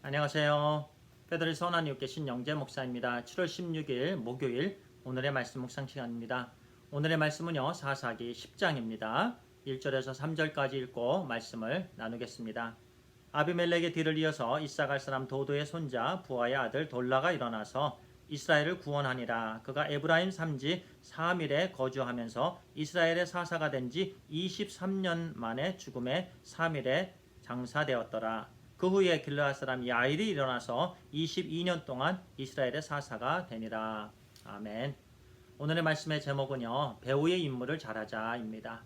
안녕하세요. 페드리 선하님께 신영재 목사입니다. 7월 16일 목요일 오늘의 말씀 묵상 시간입니다. 오늘의 말씀은요, 사사기 10장입니다. 1절에서 3절까지 읽고 말씀을 나누겠습니다. 아비멜렉의 뒤를 이어서 이사갈 사람 도도의 손자 부하의 아들 돌라가 일어나서 이스라엘을 구원하니라. 그가 에브라임 산지 사밀에 거주하면서 이스라엘의 사사가 된 지 23년 만에 죽음에 사밀에 장사되었더라. 그 후에 길르앗 사람 야일이 일어나서 22년 동안 이스라엘의 사사가 되니라. 아멘. 오늘의 말씀의 제목은요, 배우의 임무를 잘하자입니다.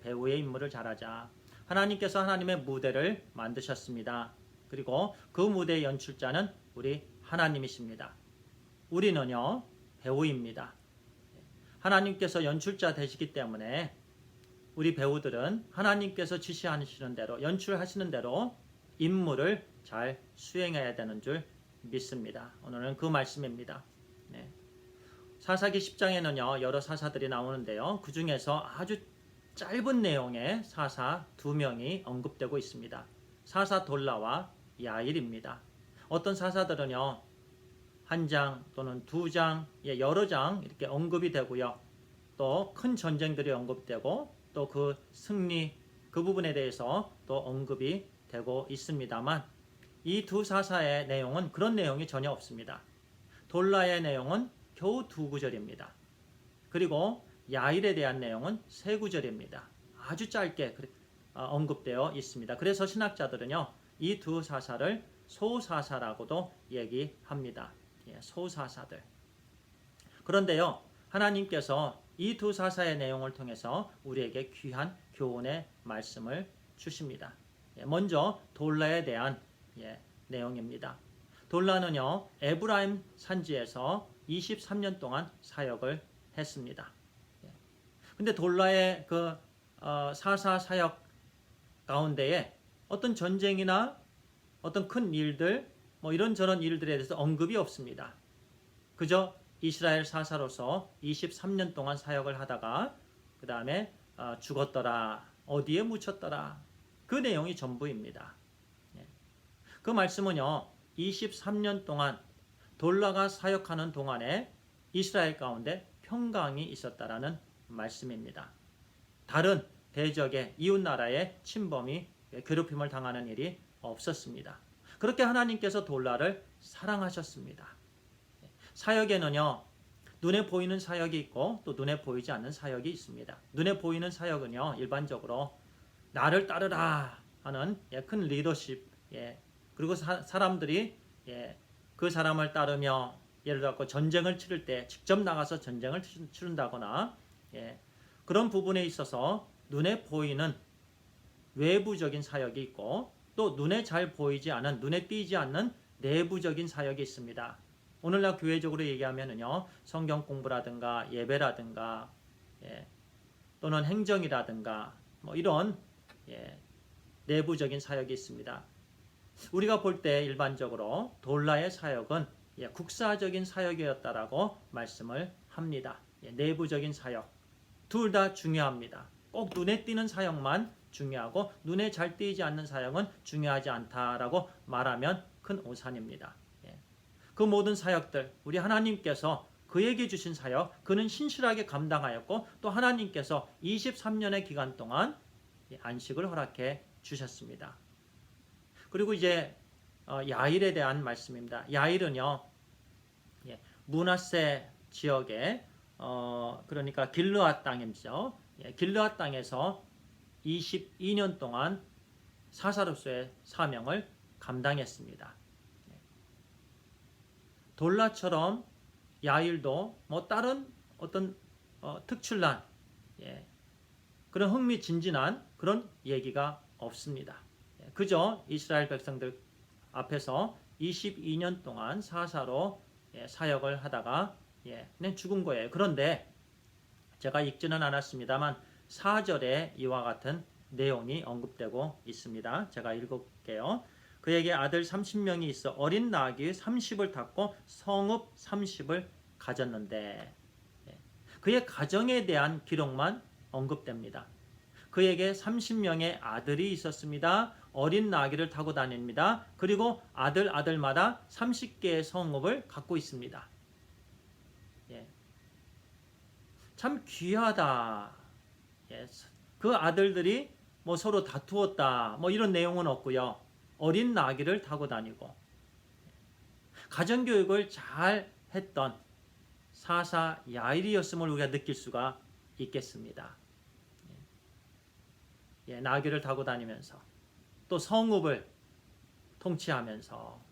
배우의 임무를 잘하자. 하나님께서 하나님의 무대를 만드셨습니다. 그리고 그 무대의 연출자는 우리 하나님이십니다. 우리는요, 배우입니다. 하나님께서 연출자 되시기 때문에 우리 배우들은 하나님께서 지시하시는 대로, 연출하시는 대로 임무를 잘 수행해야 되는 줄 믿습니다. 오늘은 그 말씀입니다. 사사기 10장에는요, 여러 사사들이 나오는데요. 그 중에서 아주 짧은 내용의 사사 2명이 언급되고 있습니다. 사사 돌라와 야일입니다. 어떤 사사들은요, 한 장 또는 2장, 여러 장 이렇게 언급이 되고요. 또 큰 전쟁들이 언급되고 또 그 승리, 그 부분에 대해서 또 언급이 되고 있습니다만, 이 두 사사의 내용은 그런 내용이 전혀 없습니다. 돌라의 내용은 겨우 2구절입니다. 그리고 야일에 대한 내용은 3구절입니다. 아주 짧게 언급되어 있습니다. 그래서 신학자들은요, 이 두 사사를 소사사라고도 얘기합니다. 소사사들. 그런데요, 하나님께서 이 두 사사의 내용을 통해서 우리에게 귀한 교훈의 말씀을 주십니다. 먼저 돌라에 대한 내용입니다. 돌라는요, 에브라임 산지에서 23년 동안 사역을 했습니다. 근데 돌라의 그 사사 사역 가운데에 어떤 전쟁이나 어떤 큰 일들, 이런저런 일들에 대해서 언급이 없습니다. 그저 이스라엘 사사로서 23년 동안 사역을 하다가 그 다음에 죽었더라, 어디에 묻혔더라, 그 내용이 전부입니다. 그 말씀은요, 23년 동안 돌라가 사역하는 동안에 이스라엘 가운데 평강이 있었다라는 말씀입니다. 다른 대적의 이웃나라의 침범이, 괴롭힘을 당하는 일이 없었습니다. 그렇게 하나님께서 돌라를 사랑하셨습니다. 사역에는요, 눈에 보이는 사역이 있고 또 눈에 보이지 않는 사역이 있습니다. 눈에 보이는 사역은요, 일반적으로 나를 따르라 하는 큰 리더십, 그리고 사람들이 그 사람을 따르며, 예를 들어 전쟁을 치를 때 직접 나가서 전쟁을 치른다거나 그런 부분에 있어서 눈에 보이는 외부적인 사역이 있고, 또 눈에 잘 보이지 않은, 눈에 띄지 않는 내부적인 사역이 있습니다. 오늘날 교회적으로 얘기하면은요, 성경 공부라든가 예배라든가 또는 행정이라든가 이런 내부적인 사역이 있습니다. 우리가 볼 때 일반적으로 돌라의 사역은 국사적인 사역이었다라고 말씀을 합니다. 내부적인 사역 둘 다 중요합니다. 꼭 눈에 띄는 사역만 중요하고 눈에 잘 띄지 않는 사역은 중요하지 않다라고 말하면 큰 오산입니다. 그 모든 사역들, 우리 하나님께서 그에게 주신 사역, 그는 신실하게 감당하였고 또 하나님께서 23년의 기간 동안 안식을 허락해 주셨습니다. 그리고 이제 야일에 대한 말씀입니다. 야일은요, 므낫세 지역에 그러니까 길르앗 땅이죠. 길르앗 땅에서 22년 동안 사사로서의 사명을 감당했습니다. 돌라처럼 야일도 다른 어떤 특출난, 그런 흥미진진한 그런 얘기가 없습니다. 그저 이스라엘 백성들 앞에서 22년 동안 사사로 사역을 하다가 그냥 죽은 거예요. 그런데 제가 읽지는 않았습니다만 4절에 이와 같은 내용이 언급되고 있습니다. 제가 읽을게요. 그에게 아들 30명이 있어 어린 나귀 30을 탔고 성읍 30을 가졌는데, 그의 가정에 대한 기록만 언급됩니다. 그에게 30명의 아들이 있었습니다. 어린 나귀를 타고 다닙니다. 그리고 아들마다 30개의 성읍을 갖고 있습니다. 예. 참 귀하다. 예. 그 아들들이 뭐 서로 다투었다. 뭐 이런 내용은 없고요. 어린 나귀를 타고 다니고 가정교육을 잘 했던 사사 야일이었음을 우리가 느낄 수가 있겠습니다. 예, 나귀를 타고 다니면서 또 성읍을 통치하면서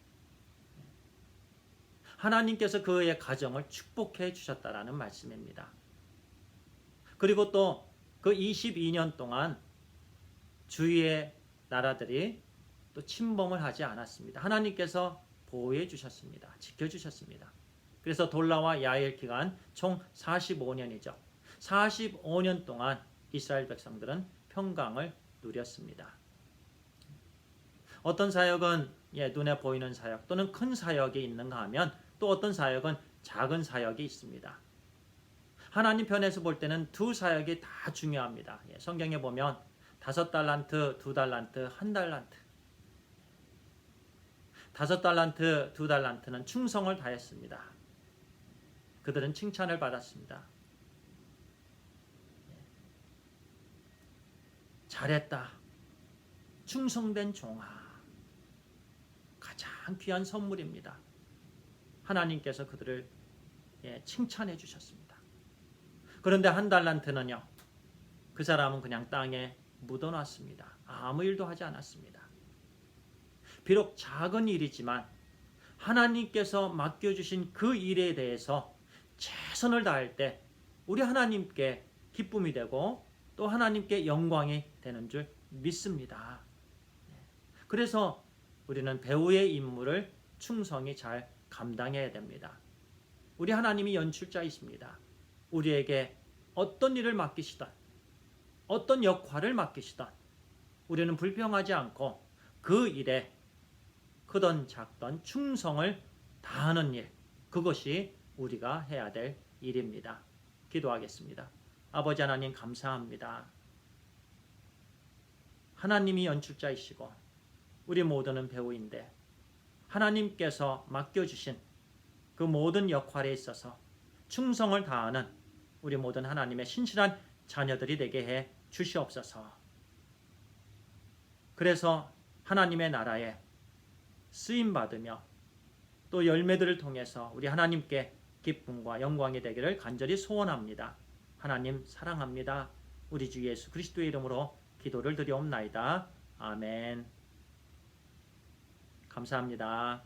하나님께서 그의 가정을 축복해 주셨다라는 말씀입니다. 그리고 또 그 22년 동안 주위의 나라들이 또 침범을 하지 않았습니다. 하나님께서 보호해 주셨습니다. 지켜주셨습니다. 그래서 돌라와 야일 기간 총 45년이죠. 45년 동안 이스라엘 백성들은 평강을 누렸습니다. 어떤 사역은 눈에 보이는 사역 또는 큰 사역이 있는가 하면 또 어떤 사역은 작은 사역이 있습니다. 하나님 편에서 볼 때는 두 사역이 다 중요합니다. 성경에 보면 5달란트, 2달란트, 1달란트 5달란트, 2달란트는 충성을 다했습니다. 그들은 칭찬을 받았습니다. 잘했다. 충성된 종아. 가장 귀한 선물입니다. 하나님께서 그들을 칭찬해 주셨습니다. 그런데 1달란트는요. 그 사람은 그냥 땅에 묻어놨습니다. 아무 일도 하지 않았습니다. 비록 작은 일이지만 하나님께서 맡겨주신 그 일에 대해서 최선을 다할 때 우리 하나님께 기쁨이 되고 또 하나님께 영광이 되는 줄 믿습니다. 그래서 우리는 배우의 임무를 충성히 잘 감당해야 됩니다. 우리 하나님이 연출자이십니다. 우리에게 어떤 일을 맡기시든 어떤 역할을 맡기시든 우리는 불평하지 않고 그 일에 크든 작든 충성을 다하는 일, 그것이 우리가 해야 될 일입니다. 기도하겠습니다. 아버지 하나님 감사합니다. 하나님이 연출자이시고 우리 모두는 배우인데 하나님께서 맡겨주신 그 모든 역할에 있어서 충성을 다하는 우리 모든 하나님의 신실한 자녀들이 되게 해 주시옵소서. 그래서 하나님의 나라에 쓰임받으며 또 열매들을 통해서 우리 하나님께 기쁨과 영광이 되기를 간절히 소원합니다. 하나님 사랑합니다. 우리 주 예수 그리스도의 이름으로 기도를 드리옵나이다. 아멘. 감사합니다.